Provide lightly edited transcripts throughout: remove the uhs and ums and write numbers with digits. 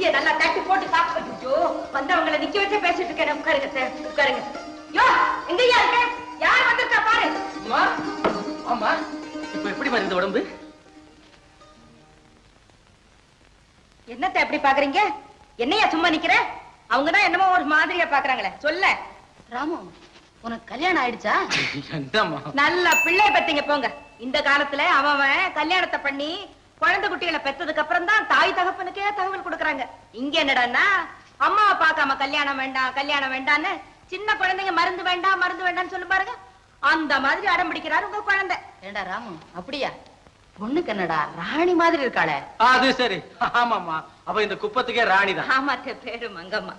இஞ்சிய நல்லா தட்டி போட்டு சாப்பிட்டு வந்தவங்களை நிக்க வச்சே பேசிட்டு இருக்கேன். உட்காருங்க உட்காருங்க. யோ எங்கயா இருக்க? யார் வந்திருக்கா பாரு. ஆமா இப்ப எப்படி இந்த உடம்பு? என்னத்த எப்படி பாக்குறீங்க? என்னையா சும்மா நிக்கிற? அவங்கதான் என்னமோ ஒரு மாதிரியா பாக்குறாங்களே. சொல்ல ராமு, உனக்கு கல்யாணம் ஆயிடுச்சா? நல்ல பிள்ளை பெத்தீங்க போங்க. இந்த காலத்துல அவன் கல்யாணத்தை பண்ணி குழந்தை குட்டிகளை பெத்ததுக்கு அப்புறம் தான் தாய் தகப்பனுக்கே தகவல் கொடுக்கறாங்க. இங்க என்னடான்னா அம்மாவை பார்க்காம கல்யாணம் வேண்டாம் கல்யாணம் வேண்டான்னு சின்ன குழந்தைங்க மருந்து வேண்டாம் மருந்து வேண்டாம்னு சொல்லு பாருங்க. அந்த மாதிரி அடம் பிடிக்கிறாரு உங்க குழந்தை. ஏண்டா ராமு, அப்படியா? பொண்ணுக்கு என்னடா ராணி மாதிரி இருக்காளே. அது சரி. ஆமாமா, அவ இந்த குப்பத்துக்கே ராணி தான். ஆமா, பேரு மங்கம்மா.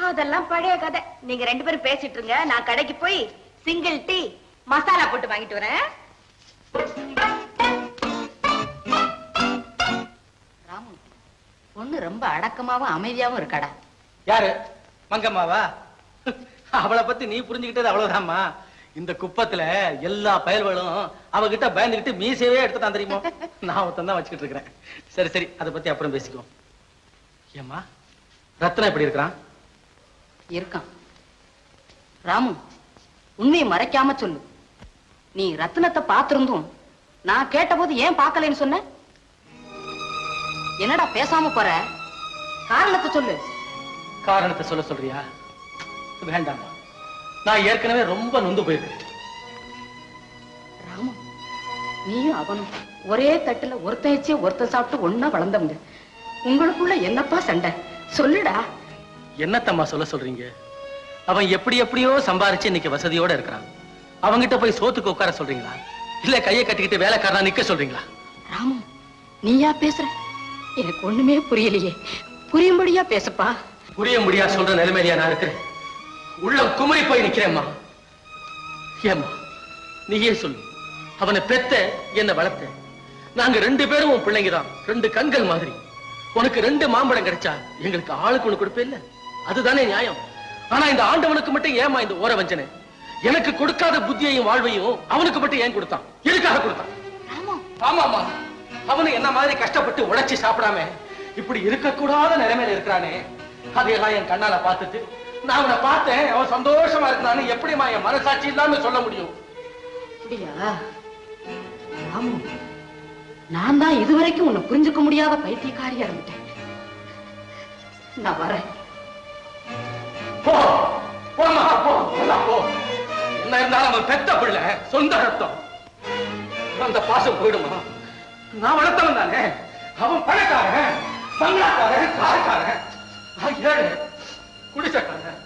அதெல்லாம் பழைய கதை. நீங்க ரெண்டு பேரும் பேசிட்டு இருங்க, நான் கடைக்கு போய் சிங்கிள் டீ மசாலா போட்டு வாங்கிட்டு வரேன். ராமு, பொண்ணு ரொம்ப அடக்கமாவும் அமைதியாவும் இருக்காடா. யாரு? மங்கம்மாவா? அவளை பத்தி நீ புரிஞ்சுக்கிட்டது அவ்வளவுதான்மா. இந்த குப்பத்துல எல்லா பயல்களும் அவகிட்ட பயந்துகிட்டு மீசையே எடுத்துட்டான் தெரியுமா? நான் ஒருத்தன் தான் வச்சுக்கிட்டு இருக்கிறேன். சரி சரி, அதை பத்தி அப்புறம் பேசிக்குவோம். ஏம்மா, ரத்னா எப்படி இருக்கிறான்? இருக்கான். ராமு, உண்மையை மறைக்காம சொல்லு. நீ ரத்னத்தை பார்த்திருந்தும் நான் கேட்டபோது ஏன் பார்க்கலன்னு சொன்ன? என்னடா பேசாம போற? காரணத்தை சொல்லு. காரணத்தை சொல்ல சொல்றியா? வேண்டாம், நான் ஏற்கனவே ரொம்ப நொந்து போயிருக்கேன். ராமு, நீயும் அவனும் ஒரே தட்டுல ஒருத்தையே ஒருத்த சாப்பிட்டு ஒன்னா வளர்ந்தவங்க. உங்களுக்குள்ள என்னப்பா சண்டை? சொல்லுடா. என்னத்தம்மா சொல்ல சொல்றீங்க? அவன் எப்படி எப்படியோ சம்பாரிச்சு இன்னைக்கு வசதியோட இருக்கிறான். அவங்கிட்ட போய் சோத்துக்கு உட்கார சொல்றீங்களா? இல்ல கையை கட்டிக்கிட்டு வேலைக்காரனா நிக்க சொல்றீங்களா? ராமு, நீயா பேசுற? எனக்கு ஒண்ணுமே புரியலையே. புரியும்படியா பேசப்பா. புரிய முடியா சொல்ற நிலைமையியா நான் இருக்கிறேன். உள்ள குமரி போய் நிக்கிறேம்மா. ஏம்மா, நீயே சொல்லு. அவனை பெத்த என்ன வளர்த்த. நாங்க ரெண்டு பேரும் உன் பிள்ளைங்கதான். ரெண்டு கண்கள் மாதிரி. உனக்கு ரெண்டு மாம்பழம் கிடைச்சா எங்களுக்கு ஆளுக்கு ஒண்ணு கொடுப்பே இல்ல? அதுதானே நியாயம். ஆனா இந்த ஆண்டவனுக்கு மட்டும் ஏமா இந்த ஓர வஞ்சனை? எனக்கு கொடுக்காத புத்தியையும் வாழ்வையும் அவனுக்கு மட்டும் ஏன் கொடுத்தான்? எதுக்காக கொடுத்தான்? ஆமாமா, அவனு என்ன மாதிரி கஷ்டப்பட்டு உழைச்சி சாப்பிடாம இப்படி இருக்கக்கூடாத நிலைமையில இருக்கிறானே. அதையெல்லாம் என் கண்ணால பார்த்துட்டு நான் அவனை பார்த்தேன், அவன் சந்தோஷமா இருந்தான்னு எப்படிமா என் மனசாட்சி இல்லாம சொல்ல முடியும்? அப்படியா? ராமு, நான் தான் இதுவரைக்கும் உன்னை புரிஞ்சுக்க முடியாத பைத்தியக்காரியா இருந்துட்டேன். நான் வரேன். போ போமா, போ போ. என்ன இருந்தாலும் அவன் பெத்த பிள்ளை, சொந்த ரத்தம். அந்த பாசம் போயிடுமா? நான் வளர்த்தவன் தானே. அவன் பணக்காரன், பங்களாக்காரன், காரக்காரன், ஏழை, குடிசக்காரன்,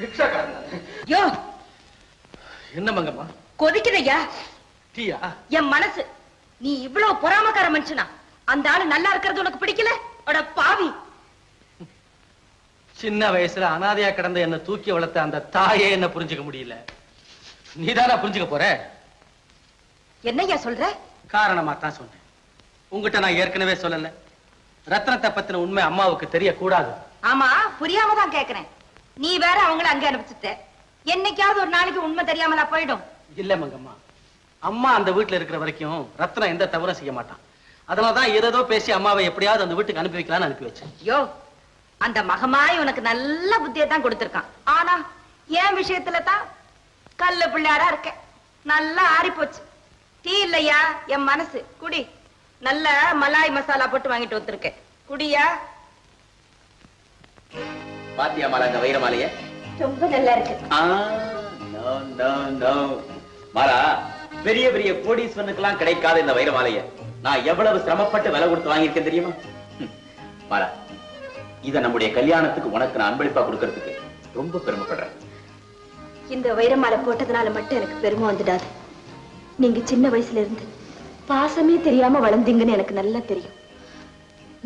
ரிக்ஷாக்காரன். யோ, என்ன மங்கம்மா கொதிக்குதையா? டீயா? என் மனசு. நீ இவ்வளவு பொறாமக்கார மனுஷனா? அந்த ஆளு நல்லா இருக்கிறது உனக்கு பிடிக்கல? அட பாவி. சின்ன வயசுல அனாதையா கிடந்த என்ன தூக்கி வளர்த்த அந்த தாயே என்ன புரிஞ்சுக்க முடியல. நீதானா புரிஞ்சுக்க போற? என்னையா சொல்ற? காரணமா தான் சொன்னேன். உங்ககிட்ட நான் ஏற்கனவே சொல்லல, ரத்னத்தை பத்தின உண்மை அம்மாவுக்கு தெரியக்கூடாது. ஆமா, புரியாம தான் கேக்குறேன். நீ வேற அவங்கள அங்க அனுப்பிச்சுட்ட. என்னைக்காவது ஒரு நாளைக்கு உண்மை தெரியாமலா போயிடும்? இல்ல மங்கம்மா, அம்மா அந்த வீட்டுல இருக்கிற வரைக்கும் ரத்னம் எந்த தவறும் செய்ய மாட்டான். அதனாலதான் ஏதோ பேசி அம்மாவை எப்படியாவது அந்த வீட்டுக்கு அனுப்பி வைக்கலாம்னு அனுப்பி வச்சேன். யோ, அந்த மகமாய் உனக்கு நல்ல புத்தியை தான் கொடுத்திருக்கான். ஆனா என் விஷயத்துல தான் கல்ல பிள்ளையாரா இருக்க. நல்லா ஆறி போச்சு. டீ இல்லையா? என் மனசு. குடி. நல்ல மலாய் மசாலா போட்டு வாங்கிட்டு வந்திருக்கேன். குடியா? பாத்தியா மாலா இந்த வைர மாலைய? ரொம்ப நல்லா இருக்கு. மாலா, பெரிய பெரிய கோடீஸ்வரனுக்கெல்லாம் கிடைக்காத இந்த வைர மாலைய நான் எவ்வளவு சிரமப்பட்டு விலை கொடுத்து வாங்கியிருக்கேன் தெரியுமா? மாலா, இத நம்முடைய கல்யாணத்துக்கு உனக்கு நான் அன்பளிப்பா கொடுக்கறதுக்கு ரொம்ப பெருமைப்படுறேன். இந்த வைரமாலை போட்டதுனால மட்டும் எனக்கு பெருமை வந்துடாது. நீங்க சின்ன வயசுல இருந்து பாசமே தெரியாம வளர்ந்தீங்கன்னு எனக்கு நல்லா தெரியும்.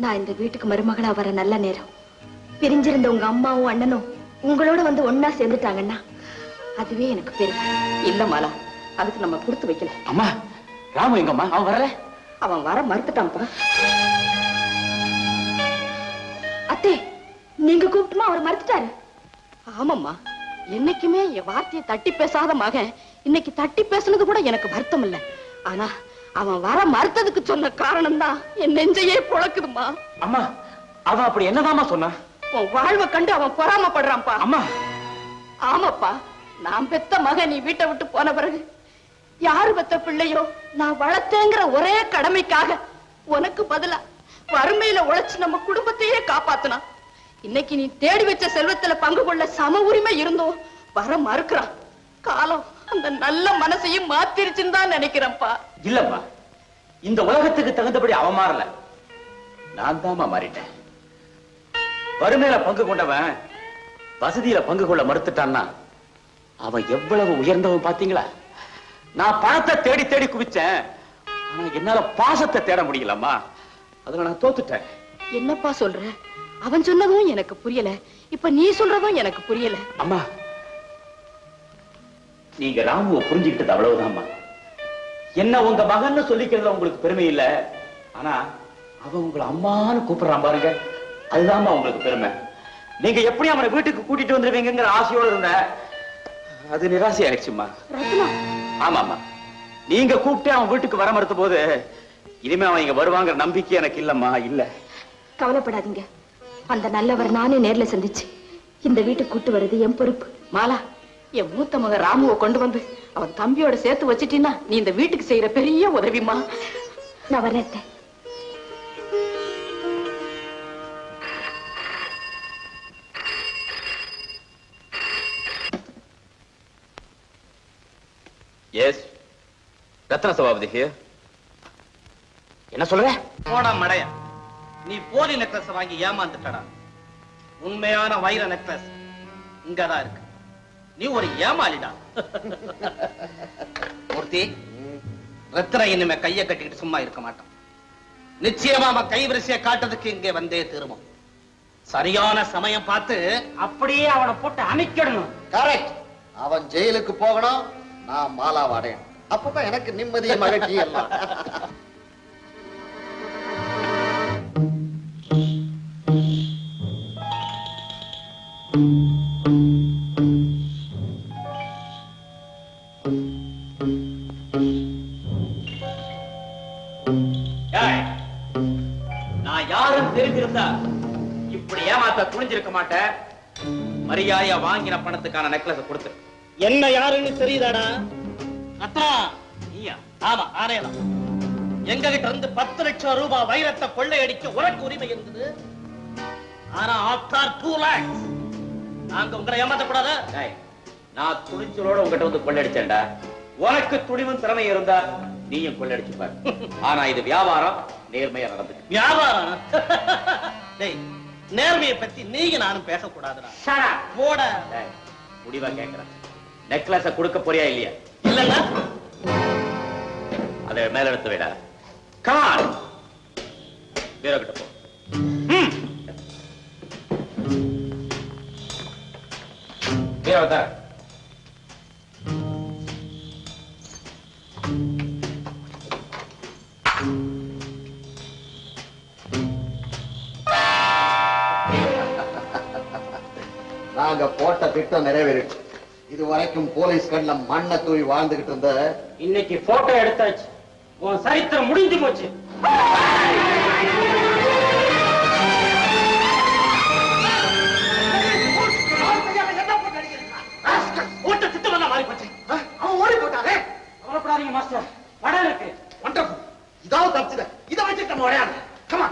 நான் இந்த வீட்டுக்கு மருமகளா வர நல்ல நேரம். பிரிஞ்சிருந்த உங்க அம்மாவும் அண்ணனும் உங்களோட வந்து ஒன்னா சேர்ந்துட்டாங்கன்னா அதுவே எனக்கு பெருமை. இல்ல மாலா, அதுக்கு நம்ம கொடுத்து வைக்கல. அம்மா, ராமு எங்கம்மா? அவன் வரல. அவன் வர மறுத்துட்டான்ப்பா. அத்தே, நீங்க கூப்பிட்டுமா அவர் மறுத்துட்டாரு? ஆமாம்மா, என்னைக்குமே என் வார்த்தையை தட்டி பேசாத மகன் இன்னைக்கு தட்டி பேசுனது கூட எனக்கு வருத்தம் இல்ல. ஆனா அவன் வர மறுத்ததுக்கு சொன்ன காரணம் தான் என் நெஞ்சையே பொழக்குதுமா. அம்மா, அவன் அப்படி என்னதாம்மா சொன்னான்? உன் வாழ்வை கண்டு அவன் பொறாமப்படுறான்ப்பா. அம்மா. ஆமாப்பா, நான் பெத்த மகன் நீ வீட்டை விட்டு போன பிறகு யாரு பெத்த பிள்ளையோ நான் வளர்த்தேங்கிற ஒரே கடமைக்காக உனக்கு பதிலா வறுமையில உழைச்சு நம்ம குடும்பத்தையே காப்பாத்தினான். இன்னைக்கு நீ தேடி வச்ச செல்வத்துல பங்கு கொள்ள சம உரிமை இருந்தோம் வர மறுக்கிறான். காலம் அந்த நல்ல மனசையும் மாத்திருச்சுன்னு தான் நினைக்கிறேன்ப்பா. இல்லம்மா, இந்த உலகத்துக்கு தகுந்தபடி அவன் மாறல, நான் தாமா மாறிட்டேன். வறுமையில பங்கு கொண்டவன் வசதியில பங்கு கொள்ள மறுத்துட்டான்னா அவன் எவ்வளவு உயர்ந்தவன் பாத்தீங்களா? நான் பணத்தை தேடி தேடி குவிச்சேன், ஆனா என்னால பாசத்தை தேட முடியலம்மா. அதுல நான் தோத்துட்டேன். என்னப்பா சொல்ற? அவன் சொன்னதும் எனக்கு புரியல, இப்ப நீ சொல்றதும் எனக்கு புரியல. அம்மா, நீங்க ராமுவை புரிஞ்சுக்கிட்டது அவ்வளவுதான்மா. என்ன உங்க மகன்னு சொல்லிக்கிறதுல உங்களுக்கு பெருமை இல்ல, ஆனா அவன் உங்களை அம்மான்னு கூப்பிடுறான் பாருங்க, அதுதான்மா உங்களுக்கு பெருமை. நீங்க எப்படி அவனை வீட்டுக்கு கூட்டிட்டு வந்துருவீங்கிற ஆசையோடு இருந்த, அது நிராசை ஆயிடுச்சுமா. ஆமாமா, நீங்க கூப்பிட்டு அவன் வீட்டுக்கு வர மறுத்த போது இனிமே அவன் இங்க வருவாங்கிற நம்பிக்கை எனக்கு இல்லம்மா. இல்ல, கவலைப்படாதீங்க, அந்த நல்லவர் நானே நேர்ல சந்திச்சு இந்த வீட்டுக்கு கூட்டு வர்றது என் பொறுப்பு. மாலா, என் மூத்த மகன் ராமுவை கொண்டு வந்து அவன் தம்பியோட சேர்த்து வச்சிட்டீன்னா நீ இந்த வீட்டுக்கு செய்யற பெரிய உதவிமா. நான் வரேன். Yes, Ratna Sabapathi here. என்ன சொல்ற? போடா மடைய, நீ போலி நெக்லஸ் வாங்கி ஏமாந்துட்டடா. உண்மையான வைர நெக்லஸ் இங்கதான் இருக்கு. நீ ஒரு ஏமாளிடா. மூர்த்தி, ரத்ன இனிமே கைய கட்டிக்கிட்டு சும்மா இருக்க மாட்டான். நிச்சயமா அவன் கைவரிசையை காட்டுறதுக்கு இங்கே வந்தே திரும்பும். சரியான சமயம் பார்த்து அப்படியே அவனை போட்டு அணைக்கிடணும். கரெக்ட். அவன் ஜெயிலுக்கு போகணும், நான் மாலாவாடேன். அப்பதான் எனக்கு நிம்மதியை மகிழ்ச்சி எல்லாம். நான் யாரும் தெரிஞ்சிருந்தா இப்படி ஏமாத்த துணிஞ்சிருக்க மாட்டேன். மரியாதையா வாங்கின பணத்துக்கான நெக்லஸ் கொடுத்து. என்ன யாருன்னு தெரியுதாடா? ரத்னா, நீயா? ஆமா, நானேதான். எங்க கிட்ட இருந்து 10 லட்சம் ரூபாய் வைரத்தை கொள்ளையடிக்க உனக்கு உரிமை இருந்தது. ஆனா ஆஃப்டர் 2 lakhs நாங்க உங்களை ஏமாத்தக்கூடாது. நான் துணிச்சலோட உங்ககிட்ட வந்து கொள்ளையடிச்சேன்டா. உனக்கு துணிவும் திறமை இருந்தா நீயும் கொள்ளையடிச்சு பாரு. ஆனா இது வியாபாரம், நேர்மையா நடந்து. வியாபாரம்? டேய், நேர்மையை பத்தி நீங்க நானும் பேசக்கூடாதுடா. போட. முடிவா கேக்குறேன், நெக்லஸ கொடுக்க போறியா இல்லையா? இல்லன்னா அதை மேல எடுத்து விட. கான் வேற கிட்ட போ. வேற தர. நாங்க போட்ட திட்டம் நிறைவேறிச்சு. இது வரைக்கும் போலீஸ் கண்ல மண்ணை தூவி வாழ்ந்துகிட்டு இருந்த இன்னைக்கு போட்டோ எடுத்தாச்சு. உன் சரித்திரம் முடிஞ்சு போச்சு. ஓட்ட திட்டம் மாறி போச்சு. அவன் ஓடி போட்டாரே. கவலைப்படாதீங்க மாஸ்டர், படம் இருக்கு. வண்டர்ஃபுல். இதாவது தப்பிச்சுத. இதை வச்சு நம்ம விளையாடு. கமா.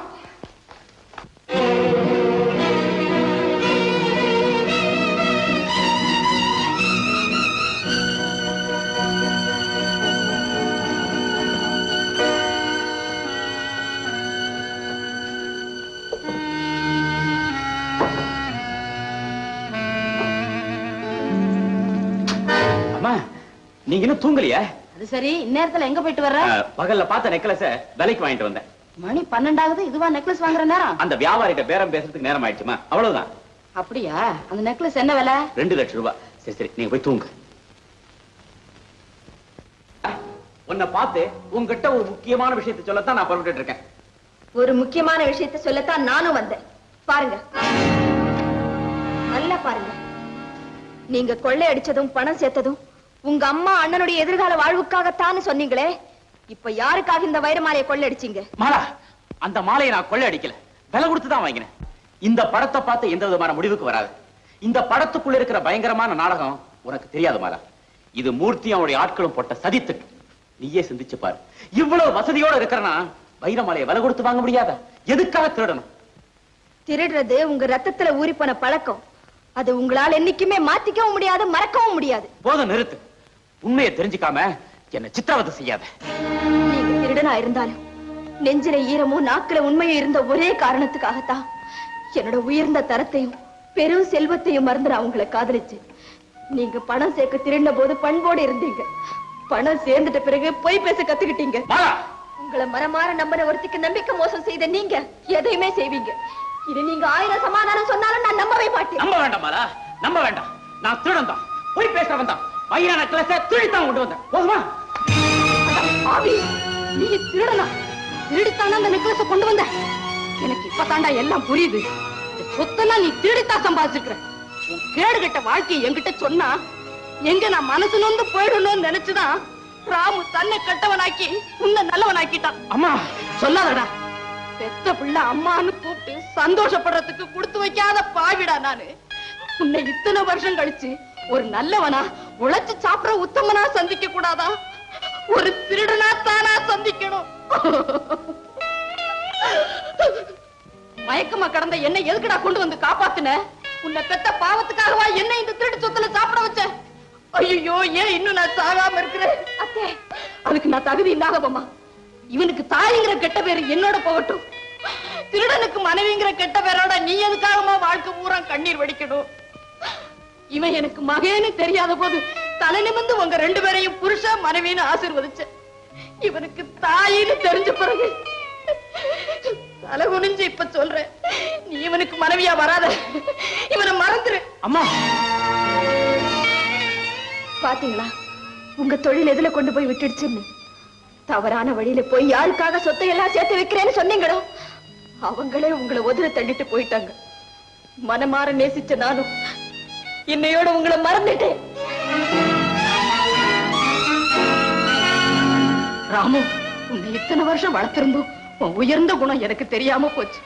நீங்க இன்னும் தூங்கலையா? அது சரி, இந்நேரத்துல எங்க போயிட்டு வர்ற? பகல்ல பார்த்த நெக்லஸ விலைக்கு வாங்கிட்டு வந்தேன். மணி 12 ஆகுது, இதுவா நெக்லஸ் வாங்குற நேரம்? அந்த வியாபாரிட்ட பேரம் பேசுறதுக்கு நேரம் ஆயிடுச்சுமா, அவ்வளவுதான். அப்படியா? அந்த நெக்லஸ் என்ன விலை? 2 லட்சம் ரூபாய். சரி சரி, நீங்க போய் தூங்க. உன்னை பார்த்து உங்ககிட்ட ஒரு முக்கியமான விஷயத்தை சொல்லத்தான் நான் புறப்பட்டு இருக்கேன். ஒரு முக்கியமான விஷயத்தை சொல்லத்தான் நானும் வந்தேன். பாருங்க, நல்லா பாருங்க. நீங்க கொள்ளை அடிச்சதும் பணம் சேர்த்ததும் உங்க அம்மா அண்ணனுடைய எதிர்கால வாழ்வுக்காகத்தான் சொன்னீங்களே. இப்ப யாருக்காக இந்த வைரமாலையை கொள்ளை அடிச்சீங்க? மாலா, அந்த மாலையை நான் கொள்ளை அடிக்கல, விலை கொடுத்துதான் வாங்கினேன். இந்த படத்தை பார்த்து எந்த விதமான முடிவுக்கு வராது. இந்த படத்துக்குள்ள இருக்கிற பயங்கரமான நாடகம் உனக்கு தெரியாது மாலா. இது மூர்த்தி அவனுடைய ஆட்களும் போட்ட சதித்திட்டு. நீயே சிந்திச்சு பாரு. இவ்வளவு வசதியோட இருக்கிறனா வைரமாலையை விலை கொடுத்து வாங்க முடியாத? எதுக்காக திருடணும்? திருடுறது உங்க ரத்தத்துல ஊறி போன பழக்கம். அது உங்களால் என்னைக்குமே மாத்திக்கவும் முடியாது, மறக்கவும் முடியாது. போதும், நிறுத்து. உண்மையை தெரிஞ்சுக்காம என்ன சித்திரவதை செய்யாத. நீங்க திருடனா இருந்தாலும் நெஞ்சில ஈரமும் நாக்குல உண்மையும் இருந்த ஒரே காரணத்துக்காகத்தான் என்னோட உயர்ந்த தரத்தையும் பெரும் செல்வத்தையும் மறந்து நான் உங்களை காதலிச்சு. நீங்க பணம் சேர்க்க திருடின போது பண்போடு இருந்தீங்க. பணம் சேர்ந்துட்ட பிறகு பொய் பேச கத்துக்கிட்டீங்க. உங்களை மரமாற நம்பின ஒருத்திக்கு நம்பிக்கை மோசம் செய்த நீங்க எதையுமே செய்வீங்க. இது நீங்க 1000 சமாதானம் சொன்னாலும் நான் நம்பவே மாட்டேன். நம்ப வேண்டாம் மாலா, நம்ப வேண்டாம். நான் திருடன் தான், பொய் பேசுறவன் தான். வைரான கிளாஸை திருடித்தான் கொண்டு வந்தேன். போதுமா? ஆவி, நீ திருடனா? திருடித்தானா அந்த நெக்லஸ கொண்டு வந்த? எனக்கு இப்பதாண்டா எல்லாம் புரியுது. இந்த சொத்தெல்லாம் நீ திருடித்தான் சம்பாதிச்சிருக்கிற. உன் கேடு கெட்ட வாழ்க்கையை என்கிட்ட சொன்னா எங்க நான் மனசு நொந்து போயிடணும்னு நினைச்சுதான் ராமு தன்னை கெட்டவனாக்கி உன்னை நல்லவனாக்கிட்டான். அம்மா சொல்லாதடா. பெத்த பிள்ளை அம்மான்னு கூப்பிட்டு சந்தோஷப்படுறதுக்கு கொடுத்து வைக்காத பாவிடா நானு. உன்னை இத்தனை வருஷம் கழிச்சு ஒரு நல்லவனா உழைச்சு சாப்பிட உத்தமனா சந்திக்க கூடாதா? ஒரு திருடனா தானா சந்திக்கணும். மயக்கமா கடந்த என்ன எதுக்குடா கொண்டு வந்து காப்பாத்துன? உன்னை பெத்த பாவத்துக்காகவா என்ன இந்த திருட்டு சொத்துல சாப்பிட வச்ச? ஐயோ, ஏன் இன்னும் நான் சாகாம இருக்கிறேன்? அத்தே, அதுக்கு நான் தகுதி இல்லாதவமா. இவனுக்கு தாய்ங்கிற கெட்ட பேரு என்னோட போகட்டும். திருடனுக்கு மனைவிங்கிற கெட்ட பேரோட நீ எதுக்காகமா வாழ்க்கை பூரா கண்ணீர் வடிக்கணும்? இவன் எனக்கு மகேன்னு தெரியாத போது தலை நிமிர்ந்து உங்க 2 பேரையும் புருஷ மனைவின்னு ஆசீர்வதிச்ச. இவனுக்கு தாயின்னு தெரிஞ்ச பிறகு தலை குனிஞ்சு இப்ப சொல்றேன், நீ இவனுக்கு மனைவியா வராத. இவனை மறந்துரு. அம்மா, பாத்தீங்களா உங்க தொழில் எதுல கொண்டு போய் விட்டுடுச்சுன்னு? தவறான வழியில போய் யாருக்காக சொத்தை எல்லாம் சேர்த்து வைக்கிறேன்னு சொன்னீங்களோ அவங்களே உங்களை உதற தள்ளிட்டு போயிட்டாங்க. மனமாற நேசிச்ச நானும் இன்னையோட உங்களை மறந்துட்டேன். ராமு, உன்னை இத்தனை வருஷம் வளர்த்திருந்தோம். உன் உயர்ந்த குணம் எனக்கு தெரியாம போச்சு.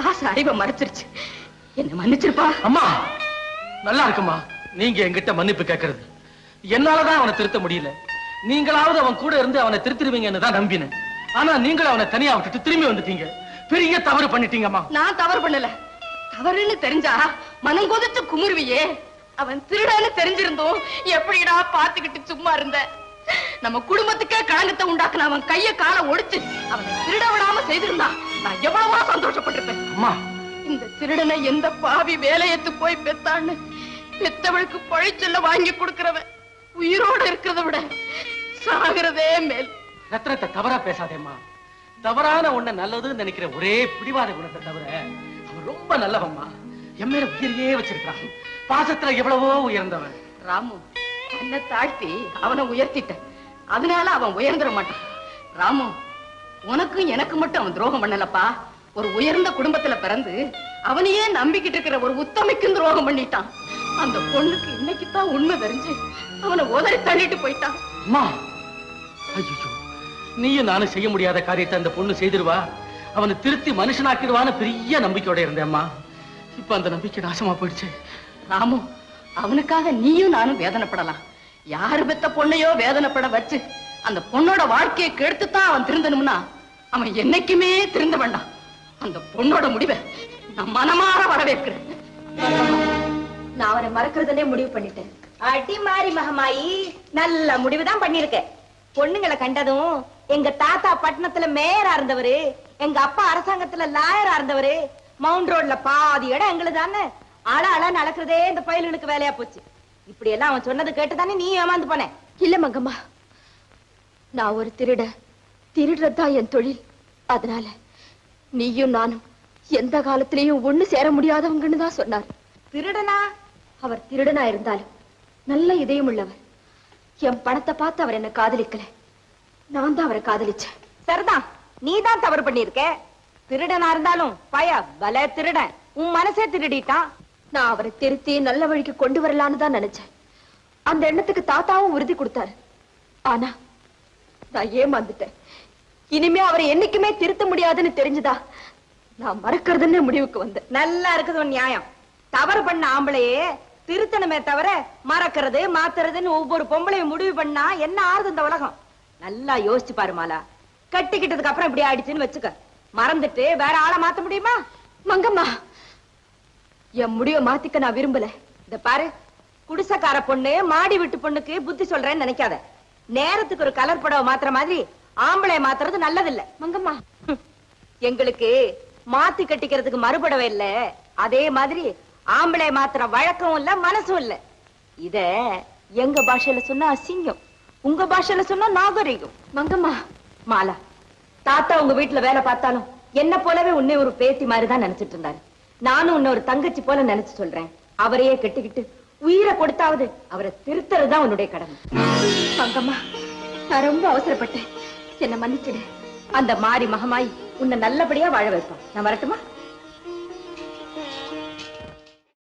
ஆசை அறிவை மறைச்சிருச்சு. என்ன மன்னிச்சிருப்பா. அம்மா, நல்லா இருக்குமா நீங்க என்கிட்ட மன்னிப்பு கேட்கறது. என்னாலதான் அவனை திருத்த முடியல. நீங்களாவது அவன் கூட இருந்து அவனை திருத்திருவீங்கன்னு தான் நம்பினேன். ஆனா நீங்களும் அவனை தனியா விட்டுட்டு திரும்பி வந்துட்டீங்க. பெரிய தவறு பண்ணிட்டீங்கம்மா. நான் தவறு பண்ணல. தவறுன்னு தெரிஞ்சா மனம் கொதிச்சு குமுறுவியே. அவன் திருடன்னு தெரிஞ்சிருந்தோம் எப்படிடா பாத்துக்கிட்டு சும்மா இருந்த? நம்ம குடும்பத்துக்கே களங்கத்தை உண்டாக்குன அவன் கைய காலை ஒடிச்சு அவனை திருட விடாம செய்திருந்தா நான் எவ்வளவோ சந்தோஷப்பட்டிருப்பேன். அம்மா, இந்த திருடனை எந்த பாவி வேலையத்து போய் பெத்தான்னு பெத்தவளுக்கு பழிச்சொல்ல வாங்கி கொடுக்கிறவன் உயிரோட இருக்கிறத விட சாகிறதே மேல். ரத்னத்தை தவறா பேசாதேம்மா. தவறான உன்னை நல்லதுன்னு நினைக்கிற ஒரே பிடிவாத குணத்தை தவிர அவன் ரொம்ப நல்லவம்மா. என் மேல உயிரையே வச்சிருக்கான். பாசத்துல எவ்வளவோ உயர்ந்தவன். ராமு, என்ன தாழ்த்தி அவனை உயர்த்திட்ட. அதனால அவன் உயர்ந்துட மாட்டான். ராமு, உனக்கும் எனக்கு மட்டும் அவன் துரோகம் பண்ணலப்பா. ஒரு உயர்ந்த குடும்பத்துல பிறந்து அவனையே நம்பிக்கிட்டு இருக்கிற ஒரு உத்தமிக்கும் துரோகம் பண்ணிட்டான். அந்த பொண்ணுக்கு இன்னைக்குத்தான் உண்மை தெரிஞ்சு அவனை உதறி தள்ளிட்டு போயிட்டான். அம்மா, ஐயோ, நீயும் நானும் செய்ய முடியாத காரியத்தை அந்த பொண்ணு செய்திருவா. அவனை திருத்தி மனுஷனாக்கிடுவான்னு பெரிய நம்பிக்கையோட இருந்தேம்மா. இப்ப அந்த நம்பிக்கை நாசமா போயிடுச்சு. ராமு, அவனுக்காக நீயும் நானும் வேதனைப்படலாம். யாரு பெத்த பொண்ணையோ வேதனைப்பட வச்சு அந்த பொண்ணோட வாழ்க்கையை கெடுத்துத்தான் அவன் திருந்தணும்னா அவன் என்னைக்குமே திருந்த வேண்டாம். அந்த பொண்ணோட முடிவை நான் மனமாற வரவேற்கிறேன். நான் அவனை மறக்கிறதுனே முடிவு பண்ணிட்டேன். அடி மாறி மகமாயி, நல்ல முடிவுதான் பண்ணிருக்க. பொண்ணுங்களை கண்டதும் எங்க தாத்தா பட்டணத்துல மேயரா இருந்தவரு, எங்க அப்பா அரசாங்கத்துல லாயரா இருந்தவரு, மவுண்ட் ரோட்ல பாதி இடம் எங்களுக்கு தானே. அழ நடக்கிறதே இந்த பயலுக்கு வேலையா போச்சு. இப்படி எல்லாம் அவன் சொன்னது கேட்டுதானே நீ ஏமாந்து போன? இல்ல மங்கம்மா, நான் ஒரு திருடுறதுதான் என் தொழில். அதனால நீயும் நானும் எந்த காலத்திலையும் ஒண்ணு சேர முடியாதவங்கன்னு தான் சொன்னார். திருடனா? அவர் திருடனா இருந்தாலும் நல்ல இதயம் உள்ளவர். என் பணத்தை பார்த்து அவர் என்ன காதலிக்கல, நான் தான் அவரை காதலிச்சேன். சரிதான், நீ தான் தவறு பண்ணிருக்க. திருடனா இருந்தாலும் பய பல திருடன் உன் மனசே திருடிட்டான். நான் அவரை திருத்தி நல்ல வழிக்கு கொண்டு வரலான்னு தான் நினைச்சேன். அந்த எண்ணத்துக்கு தாத்தாவும் உறுதி கொடுத்தாரு. ஆனா நான் ஏமாந்துட்டேன். இனிமே அவரை என்னைக்குமே திருத்த முடியாதுன்னு தெரிஞ்சுதா நான் மறக்கிறதுன்னு முடிவுக்கு வந்தேன். நல்லா இருக்குது உன் நியாயம். தவறு பண்ண ஆம்பளையே திருத்தணுமே தவிர மறக்கிறது மாத்துறதுன்னு ஒவ்வொரு பொம்பளையும் முடிவு பண்ணா என்ன ஆறுது இந்த உலகம்? நல்லா யோசிச்சு பாரு மாலா. கட்டிக்கிட்டதுக்கு அப்புறம் இப்படி ஆயிடுச்சுன்னு வச்சுக்க, மறந்துட்டு வேற ஆளை மாத்த முடியுமா? மங்கம்மா, என் முடிவை மாத்திக்க நான் விரும்பல. இந்த பாரு, குடிசைக்கார பொண்ணு மாடி விட்டு பொண்ணுக்கு புத்தி சொல்றேன்னு நினைக்காத. நேரத்துக்கு ஒரு கலர் புடவை மாத்துற மாதிரி ஆம்பளை மாத்துறது நல்லதில்ல. மங்கம்மா, எங்களுக்கு மாத்தி கட்டிக்கிறதுக்கு மறுபடவே இல்ல, அதே மாதிரி ஆம்பளை மாத்திர வழக்கம் இல்ல மனசும் இல்ல. இத எங்க பாஷையில சொன்னா அசிங்கம், உங்க பாஷையில சொன்னா நாகரிகம். மங்கம்மா. மாலா, தாத்தா உங்க வீட்டுல வேலை பார்த்தாலும் என்ன போலவே உன்னை ஒரு பேத்தி மாதிரிதான் நினைச்சிட்டு இருந்தாரு. நானும் உன்னை ஒரு தங்கச்சி போல நினைச்சு சொல்றேன். அவரையே கட்டிக்கிட்டு உயிரை கொடுத்தாவது அவரை திருத்துறதுதான் உன்னுடைய கடமை. மங்கம்மா, நான் ரொம்ப அவசரப்பட்டேன், என்ன மன்னிச்சிடு. அந்த மாரி மகமாய் உன்னை நல்லபடியா வாழ வைப்பான். நான் வரட்டுமா?